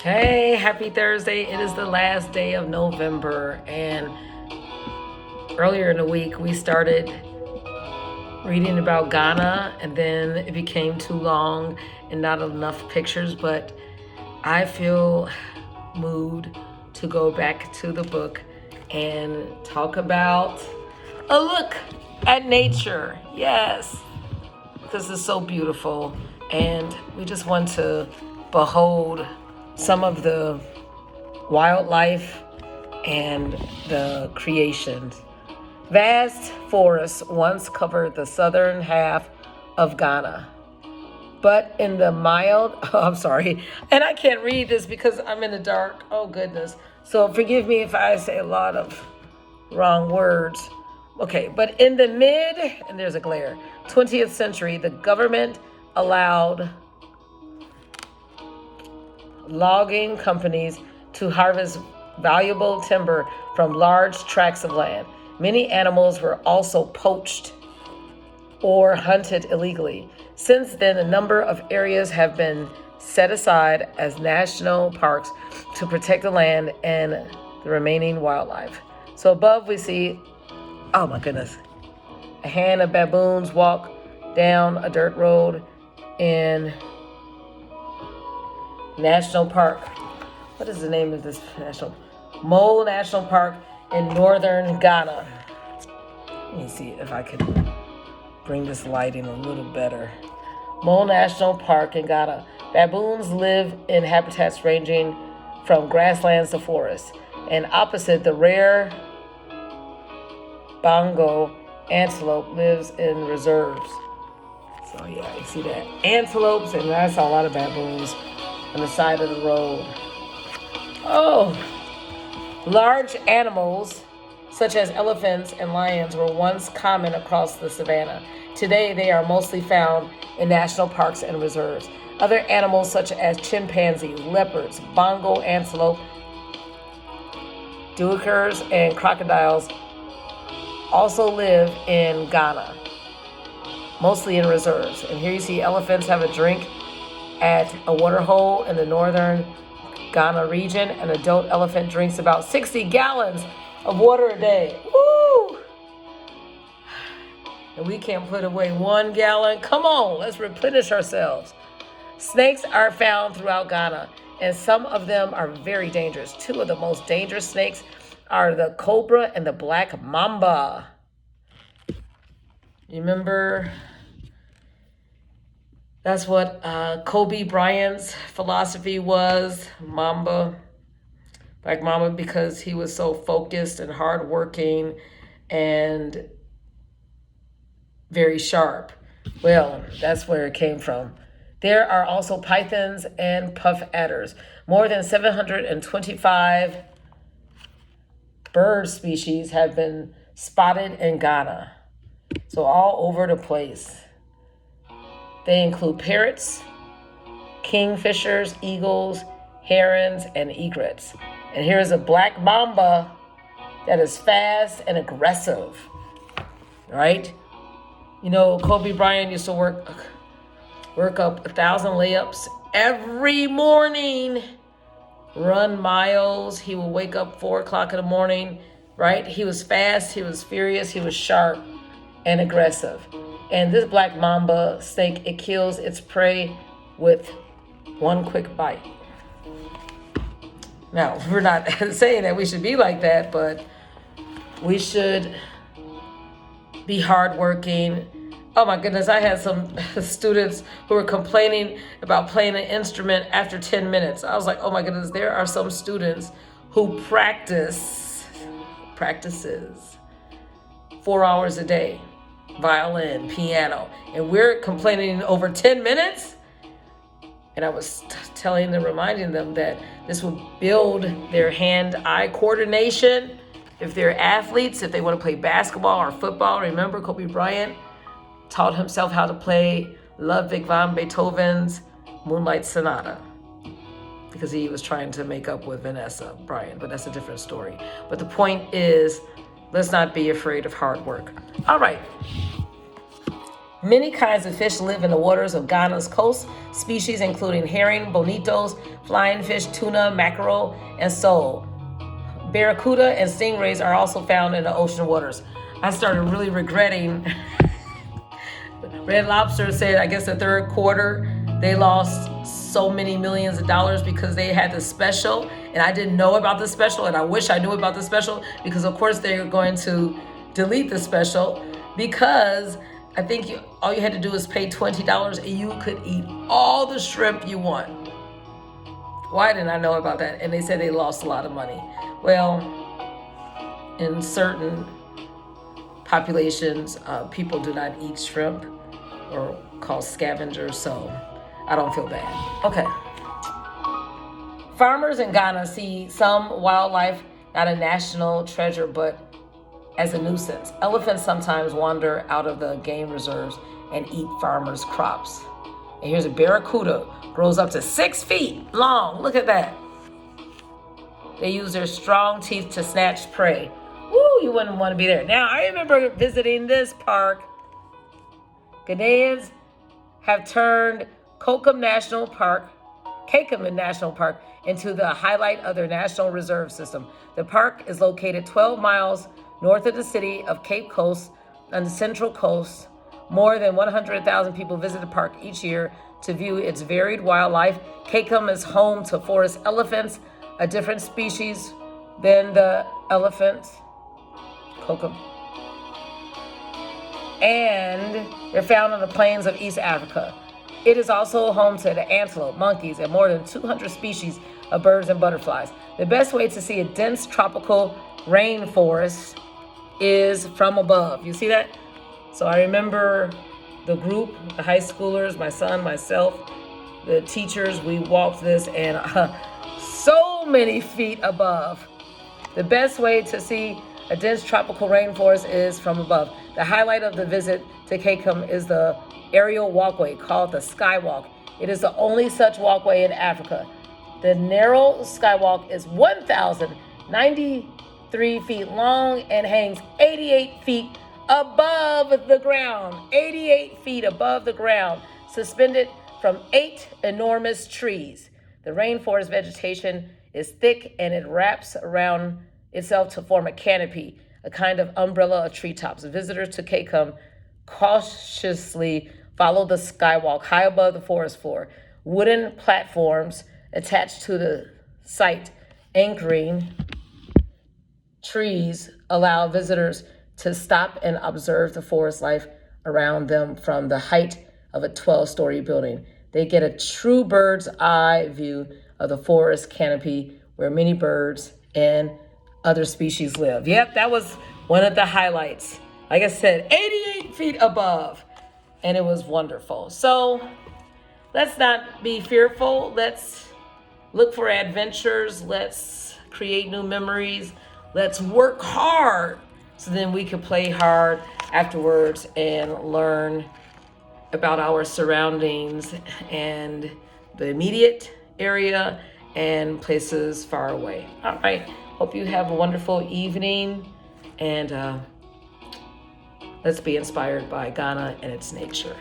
Hey, happy Thursday. It is the last day of November, and earlier in the week we started reading about Ghana, and then it became too long and not enough pictures, but I feel moved to go back to the book and talk about a look at nature. Yes, this is so beautiful, and we just want to behold some of the wildlife and the creations. Vast forests once covered the southern half of Ghana. But in the and I can't read this because I'm in the dark. Oh, goodness. So forgive me if I say a lot of wrong words. Okay, but in the and there's a glare, 20th century, the government allowed logging companies to harvest valuable timber from large tracts of land. Many animals were also poached or hunted illegally. Since then, a number of areas have been set aside as national parks to protect the land and the remaining wildlife. So above we see, oh my goodness, a hand of baboons walk down a dirt road in National Park. What is the name of this national? Mole National Park in northern Ghana. Let me see if I can bring this lighting a little better. Mole National Park in Ghana. Baboons live in habitats ranging from grasslands to forests. And opposite, the rare bongo antelope lives in reserves. So yeah, you see that. Antelopes, and I saw a lot of baboons on the side of the road. Oh, large animals such as elephants and lions were once common across the savannah. Today, they are mostly found in national parks and reserves. Other animals such as chimpanzees, leopards, bongo antelope, duikers, and crocodiles also live in Ghana, mostly in reserves. And here you see elephants have a drink at a water hole in the northern Ghana region. An adult elephant drinks about 60 gallons of water a day. Woo! And we can't put away 1 gallon. Come on, let's replenish ourselves. Snakes are found throughout Ghana, and some of them are very dangerous. Two of the most dangerous snakes are the cobra and the Black Mamba. You remember? That's what Kobe Bryant's philosophy was, Black Mamba, because he was so focused and hardworking and very sharp. Well, that's where it came from. There are also pythons and puff adders. More than 725 bird species have been spotted in Ghana. So all over the place. They include parrots, kingfishers, eagles, herons, and egrets. And here's a black mamba that is fast and aggressive, right? You know, Kobe Bryant used to work up 1,000 layups every morning, run miles. He would wake up 4 o'clock in the morning, right? He was fast, he was furious, he was sharp and aggressive. And this black mamba snake, it kills its prey with one quick bite. Now, we're not saying that we should be like that, but we should be hardworking. Oh my goodness, I had some students who were complaining about playing an instrument after 10 minutes. I was like, oh my goodness, there are some students who practices 4 hours a day. Violin, piano, and we're complaining over 10 minutes. And I was reminding them that this will build their hand-eye coordination. If they're athletes, if they want to play basketball or football, remember Kobe Bryant taught himself how to play Ludwig van Beethoven's Moonlight Sonata because he was trying to make up with Vanessa Bryant, but that's a different story. But the point is, let's not be afraid of hard work. All right. Many kinds of fish live in the waters of Ghana's coast, species including herring, bonitos, flying fish, tuna, mackerel, and sole. Barracuda and stingrays are also found in the ocean waters. I started really regretting. Red Lobster said, I guess the third quarter, they lost so many millions of dollars because they had the special, and I didn't know about the special, and I wish I knew about the special, because of course they're going to delete the special, because I think all you had to do was pay $20 and you could eat all the shrimp you want. Why didn't I know about that? And they said they lost a lot of money. Well, in certain populations, people do not eat shrimp, or called scavengers, so I don't feel bad. Okay. Farmers in Ghana see some wildlife not a national treasure, but as a nuisance. Elephants sometimes wander out of the game reserves and eat farmers' crops. And here's a barracuda, grows up to 6 feet long. Look at that. They use their strong teeth to snatch prey. Woo, you wouldn't want to be there. Now, I remember visiting this park. Ghanaians have turned Kakem National Park into the highlight of their national reserve system. The park is located 12 miles north of the city of Cape Coast on the Central Coast. More than 100,000 people visit the park each year to view its varied wildlife. Kakem is home to forest elephants, a different species than the elephants. Kakem. And they're found on the plains of East Africa. It is also home to the antelope, monkeys, and more than 200 species of birds and butterflies. The best way to see a dense tropical rainforest is from above. You see that? So I remember the group, the high schoolers, my son, myself, the teachers, we walked this, and so many feet above. The best way to see a dense tropical rainforest is from above. The highlight of the visit to Kakem is the aerial walkway called the Skywalk. It is the only such walkway in Africa. The narrow skywalk is 1,093 feet long and hangs 88 feet above the ground. 88 feet above the ground, suspended from 8 enormous trees. The rainforest vegetation is thick and it wraps around itself to form a canopy, a kind of umbrella of treetops. Visitors to Kakem cautiously follow the skywalk high above the forest floor. Wooden platforms attached to the site, anchoring trees, allow visitors to stop and observe the forest life around them from the height of a 12-story building. They get a true bird's eye view of the forest canopy where many birds and other species live. Yep, that was one of the highlights. Like I said, 88 feet above, and it was wonderful. So let's not be fearful. Let's look for adventures. Let's create new memories. Let's work hard so then we can play hard afterwards and learn about our surroundings and the immediate area and places far away. All right. Hope you have a wonderful evening, and let's be inspired by Ghana and its nature.